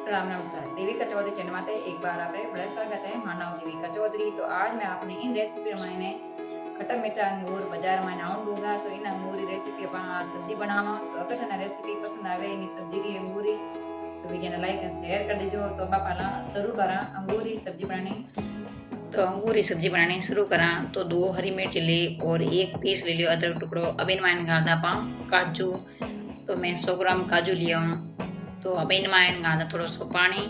राम नमस्कार। देविका चौधरी चैनल में एक बार आपने बड़ा स्वागत है। मां नाम देविका चौधरी। तो आज मैं आपने इन रेसिपी मैंने खट्टा मीठा अंगूर बाजार में आउं दूंगा। तो इन अंगूरी रेसिपी अपन सब्जी बनावा। तो अगर थे रेसिपी पसंद आवे इन सब्जी री अंगूरी तो वीडियो ने लाइक और शेयर कर दीजिए। तो अब पहला शुरू करा अंगूरी सब्जी बनानी। तो अंगूरी सब्जी बनानी शुरू करा। तो 2 हरी मिर्च ले और 1 पीस ले लियो अदरक टुकड़ो। अब इन मैंने डाल दा काजू। तो मैं 100 ग्राम काजू लिया हूँ। तो अब इनमें डाल थोड़ा सो पानी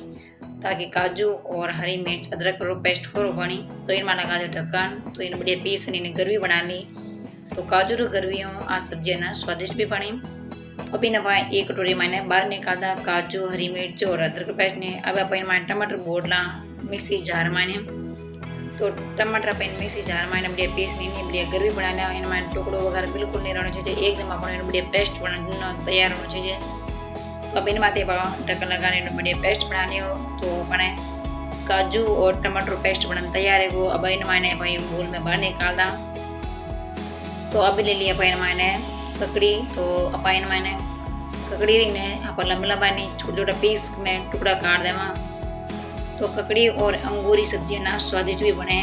ताकि काजू और हरी मिर्च अदरक रो पेस्ट हो बनी। तो इनमें लगा दो ढक्कन। तो इन बढ़िया पीस इन गरवी बना ली। तो काजू रो गरवी हो आ सब्जी ना स्वादिष्ट भी बनी। तो अब इन एक कटोरी मैंने बाहर निकाल दा काजू हरी मिर्च और अदरक पेस्ट ने। अब आप इन टमाटर बोडला मिक्सी जार मैंने। तो टमाटर अपन मिक्सी जार मैंने बढ़िया पीस नहीं बढ़िया गरवी बनाना। इनमें टुकड़ो वगैरह बिल्कुल नहीं रहना चाहिए। एकदम अपन बढ़िया पेस्ट बनाना तैयार होना चाहिए। तो अब इन माते ढक्कन लगाने बढ़िया पेस्ट बनानी हो। तो अपने काजू और टमाटर पेस्ट बनाना तैयार है वो। अब इन मैंने बोल में बाहर निकाल दा। तो अब ले लिया अपन मैंने ककड़ी। तो अपन मैंने ककड़ी ने अपन लंबा लंबा नहीं छोटा छोटा पीस में टुकड़ा काट देवा। तो ककड़ी और अंगूरी सब्जी ना स्वादिष्ट भी बने।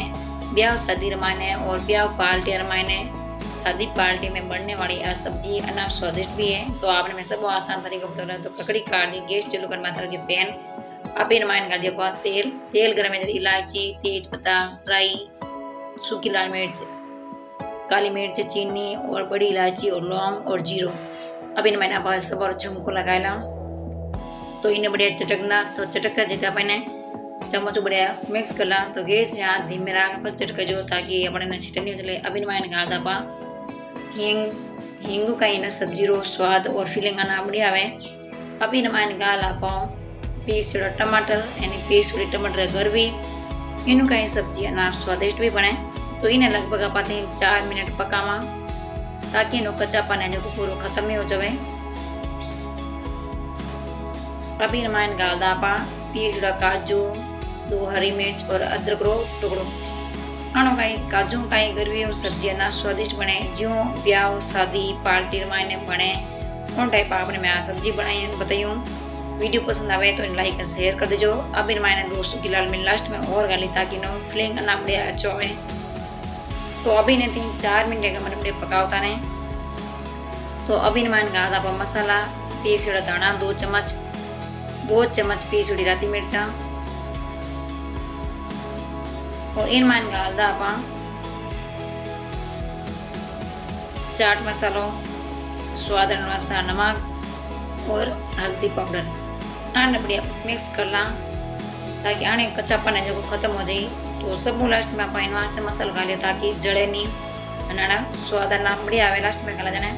ब्याह शादी रमाने और ब्याह पार्टी रमाने शादी पार्टी में बनने वाली आ सब्जी अनाप स्वादिष्ट भी है। तो आपने मैं सब आसान तरीका बता रहा। तो ककड़ी काट दी। गैस चालू कर मात्रा के पैन। अब इन माइन कर दिया तेल। तेल गर्म है। इलायची तेज पत्ता राई सूखी लाल मिर्च काली मिर्च चीनी और बड़ी इलायची और लौंग और जीरो। अब इन मैंने पास सब और चमको लगाया। तो इन्हें बढ़िया चटकना। तो चटक जितना मैंने चम्मच बढ़िया मिक्स कर ला। तो गैस यहाँ धीमे रख पर चटक जो ताकि अपने छिटन नहीं चले। अब इन मैंने डाल दा हींग का इन सब्जी रो स्वाद और फीलिंग आना बढ़िया आवे। अब इन मैंने गाल आप पीस छोड़ा टमाटर यानी पीस छोड़ी टमाटर गरवी इन का सब्जी अनार स्वादिष्ट भी बने। तो इन्हें लगभग आप 4 मिनट पकावा ताकि इन कच्चापन है जो पूरा खत्म ही हो जाए। अब इन मैंने गाल दा पीस छोड़ा काजू 2 हरी मिर्च और अदरक रो टुकड़ो। आनो कई काजू कई गरवी और सब्जी ना स्वादिष्ट बने। जो ब्याह शादी पार्टी मायने बने उन टाइप आपने मैं आ सब्जी बनाई बताइयो। वीडियो पसंद आवे तो इन लाइक और शेयर कर दीजिए। अब इन मैंने 200 की लाल मिर्च लास्ट में और गाली ताकि नो फ्लेंग ना बढ़िया अच्छा हो। तो अभी इन्हें 3-4 मिनट का मैंने बढ़िया पकावता ने। तो अभी इन मैंने कहा था मसाला पीस दाना 2 चम्मच पीस राती मिर्चा और इन मान डाल दा चाट मसालो स्वाद अनुसार नमक और हल्दी पाउडर आने बढ़िया मिक्स कर ला ताकि आने कच्चापन है जो खत्म हो जाए। तो सब लास्ट में आप इन वास्ते मसाला खा लिया ताकि जड़े नहीं अना स्वाद ना बढ़िया आवे लास्ट में खा जाने।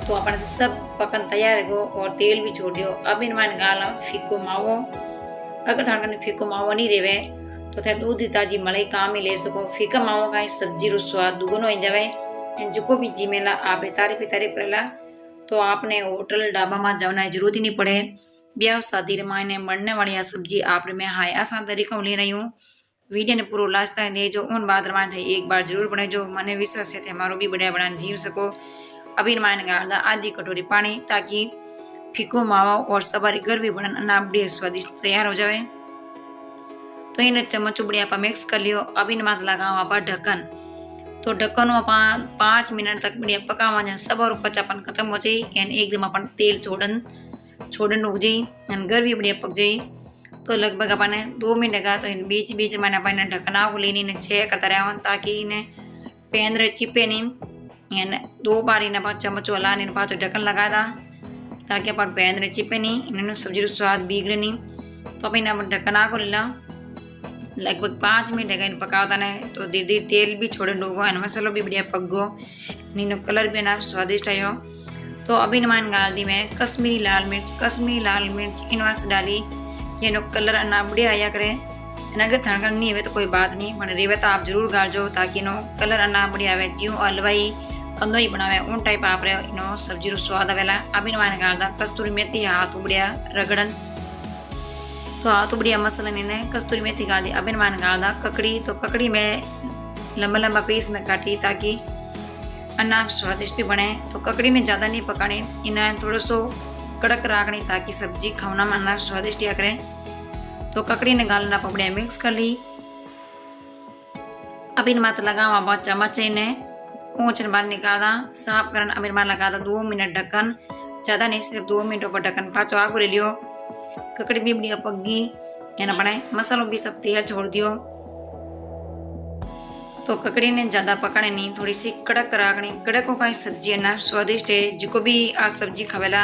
तो अपन सब पकन तैयार है और तेल भी छोड़ दियो। अब इन मान गाला फीको मावो। अगर थाने फीको मावो नहीं रेवे तो थे दूध ताजी मलाई काम ही ले सको। फीका मावो का सब्जी रो स्वाद दुगुनो हो जावे। जो भी जिमेला आप तारीफ करेला तो आपने होटल ढाबा में जाना जरूरत ही नहीं पड़े। ब्याह शादी मायने बनने वाली आ सब्जी आपने मैं हाय आसान तरीका ले रही हूँ। वीडियो ने पूरा लास्ट तक दे जो उन बाद में थे एक बार जरूर बने जो मने विश्वास है हमारो भी बढ़िया बना जीव सको। अभी मैंने डाल दा आधी कटोरी पानी ताकि फीको मावा और सवारी गरवी बनन अना बढ़िया स्वादिष्ट तैयार हो जाए। तो इन चम्मच बढ़िया आप मिक्स कर लियो। अब इन मात लगाओ आप ढक्कन। तो ढक्कन आप 5 मिनट तक बढ़िया पकावा जाए सब और कच्चापन खत्म हो जाए। एकदम अपन तेल छोड़न रुक जाए गरवी बढ़िया पक जाए। तो लगभग अपने 2 मिनट का तो इन बीच बीच मैंने अपने ढक्कना को लेने इन्हें छः करता रहा ताकि इन्हें पैन रे चिपे नहीं। 2 बार इन्हें चम्मच वाला इन पाँच ढक्कन लगा दा ताकि अपन पैन रे चिपे नहीं इन्हें सब्जी स्वाद बिगड़े नहीं। तो अब इन्हें ढक्कना को ला लगभग 5 मिनट का इन पकावता ने। तो धीरे धीरे तेल भी छोड़े डूबो एन मसालो भी बढ़िया पक गो इन कलर भी ना स्वादिष्ट आयो। तो अभी मान डाल दी मैं कश्मीरी लाल मिर्च इन वास्ते डाली कि इन कलर ना बढ़िया आया करे। अगर थड़कन नहीं है तो कोई बात नहीं पर रेवे तो आप जरूर डालजो ताकि इनो कलर अना बढ़िया आवे। ज्यों हलवाई कंदो ही बनावे उन टाइप आप इनो सब्जी रो स्वाद आवेला। अभी मैंने डाल दा कस्तूरी मेथी हाथ बढ़िया रगड़न। तो हाथ बढ़िया मसाला ने कस्तूरी मेथी डाल दी। अभी मैंने डाल दा ककड़ी। तो ककड़ी में लंबा लंबा पीस में काटी ताकि अनाज स्वादिष्ट भी बने। तो ककड़ी ने ज़्यादा नहीं पकानी इन्हें थोड़ा सो कड़क राखनी ताकि सब्जी खाना में ना स्वादिष्ट या करे। तो ककड़ी ने गालना पपड़िया मिक्स कर ली। अब इन मात लगावा बाद चम्मच ने ऊँच बाहर निकाला साफ करन। अब इन मार लगा 2 मिनट ढक्कन, ज़्यादा नहीं सिर्फ 2 मिनट पर ढक्कन पाचो आगू ले लियो। ककड़ी भी बढ़िया पगी एना बनाए मसालों भी सब तेल छोड़ दियो। तो ककड़ी ने ज़्यादा पकाने नहीं, थोड़ी सी कड़क राखनी। कड़क हो का सब्जी है ना स्वादिष्ट है। जिको भी आ सब्जी खावेला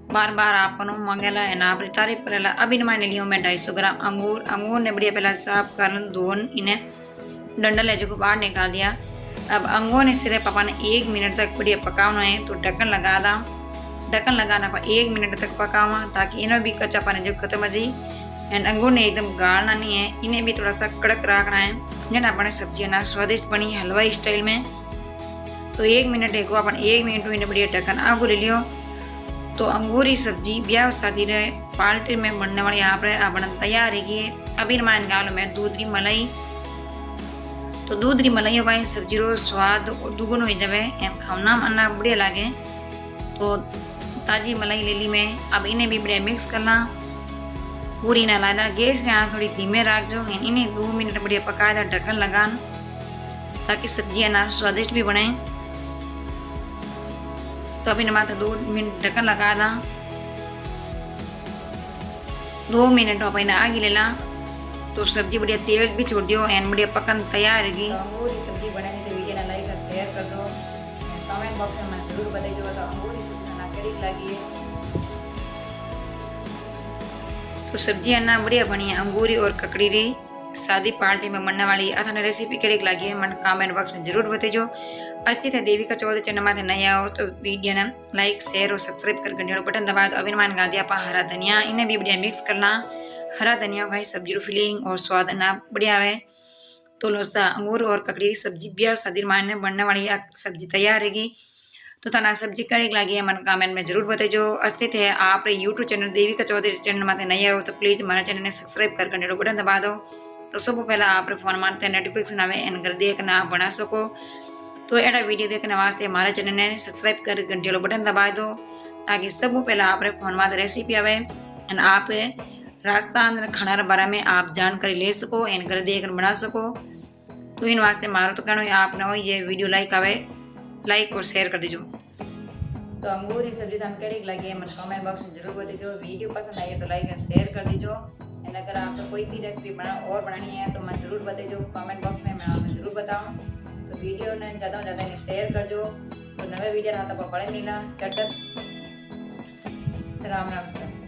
बार बार आपको मांगेला है ना आप तारीफ करेला। अब इन मान लियो मैं 250 ग्राम अंगूर। अंगूर ने बढ़िया पहला साफ कर धोन इन्हें डंडल है जो बाहर निकाल दिया। अब अंगूर ने सिरे पकाने 1 मिनट तक बढ़िया पकाना है। तो ढक्कन लगा दा। ढक्कन लगाना पर 1 मिनट तक पकावा ताकि इन्हें भी कच्चा पानी जो खत्म हो जाए। एंड अंगूर ने एकदम गाढ़ना नहीं है, इन्हें भी थोड़ा सा कड़क रखना है जना अपने सब्जी ना स्वादिष्ट बनी हलवाई स्टाइल में। तो 1 मिनट देखो अपन 1 मिनट में बढ़िया ढक्कन आगू ले लियो। तो अंगूरी सब्जी ब्याह शादी रे पार्टी में बनने वाली यहाँ पर अपन तैयार है। अब इन मान गालो में दूधरी मलाई। तो दूधरी मलाई का सब्जी रो स्वाद दुगुनो हो जाए एंड खाना मना बढ़िया लगे। तो ताजी मलाई ले ली मैं। अब इन्हें भी बढ़िया मिक्स करना, पूरी ना लाना। गैस ने थोड़ी धीमे रख जो। इन्हें 2 मिनट बढ़िया पकाया था ढक्कन लगान ताकि सब्जी ना स्वादिष्ट भी बने। तो अभी मात्र 2 मिनट ढक्कन लगा दा। 2 मिनट अपन आगे ले ला। तो सब्जी बढ़िया तेल भी छोड़ दियो एंड बढ़िया पकन तैयार है। तो अंगूरी सब्जी बनानी तो वीडियो ना लाइक और शेयर कर दो। कमेंट बॉक्स में मैं जरूर बताइए तो अंगूरी सब्जी ना कैसी लगी है। तो सब्जी है ना बढ़िया बनी है अंगूरी और ककड़ी री शादी पार्टी में बनने वाली। अथाने रेसिपी कैसी लगी है मन कमेंट बॉक्स में जरूर बताइए। अस्ति थे देवी का चौदह चैनल में नया हो तो वीडियो ने लाइक शेयर और सब्सक्राइब कर घंटे बटन दबा दो। अभिमान गाल दिया पा हरा धनिया, इन्हें भी बढ़िया मिक्स करना। हरा धनिया का सब्जी रो फीलिंग और स्वाद ना बढ़िया है। तो लोस्ता अंगूर और ककड़ी सब्जी ब्याह शादी में बनने वाली सब्जी तैयार रहेगी। तो तना सब्जी कड़ी लगी है मन कमेंट में जरूर बताइए। अस्तित्व है आप यूट्यूब चैनल देवी का चौधरी चैनल में नया हो तो प्लीज हमारे चैनल ने सब्सक्राइब कर घंटे बटन दबा दो। तो सब पहला आप फोन मारते नोटिफिकेशन आवे एन कर देखना बना सको। तो एटा वीडियो देखने वास्ते हमारे चैनल ने सब्सक्राइब कर घंटे बटन दबा दो ताकि सब पहला आप फोन में रेसिपी आवे एंड आप राजस्थान खाना बारे में आप जानकारी ले सको एन कर देख बना सको। तो इन वास्ते मारो तो कहना आपने हो ये वीडियो लाइक आवे लाइक और शेयर कर दीजिए। तो अंगूर की सब्जी तक कैसी लगी है मतलब कमेंट बॉक्स में जरूर बताइए। वीडियो पसंद आई है तो लाइक और शेयर कर दीजिए। एंड अगर आपको कोई भी रेसिपी बनानी है तो मैं जरूर बताइए कमेंट बॉक्स में मैं आपको जरूर बताऊँ। तो वीडियो ने ज़्यादा से ज़्यादा शेयर कर जो। तो नवे वीडियो रहा तो बड़े मिला चट राम राम से।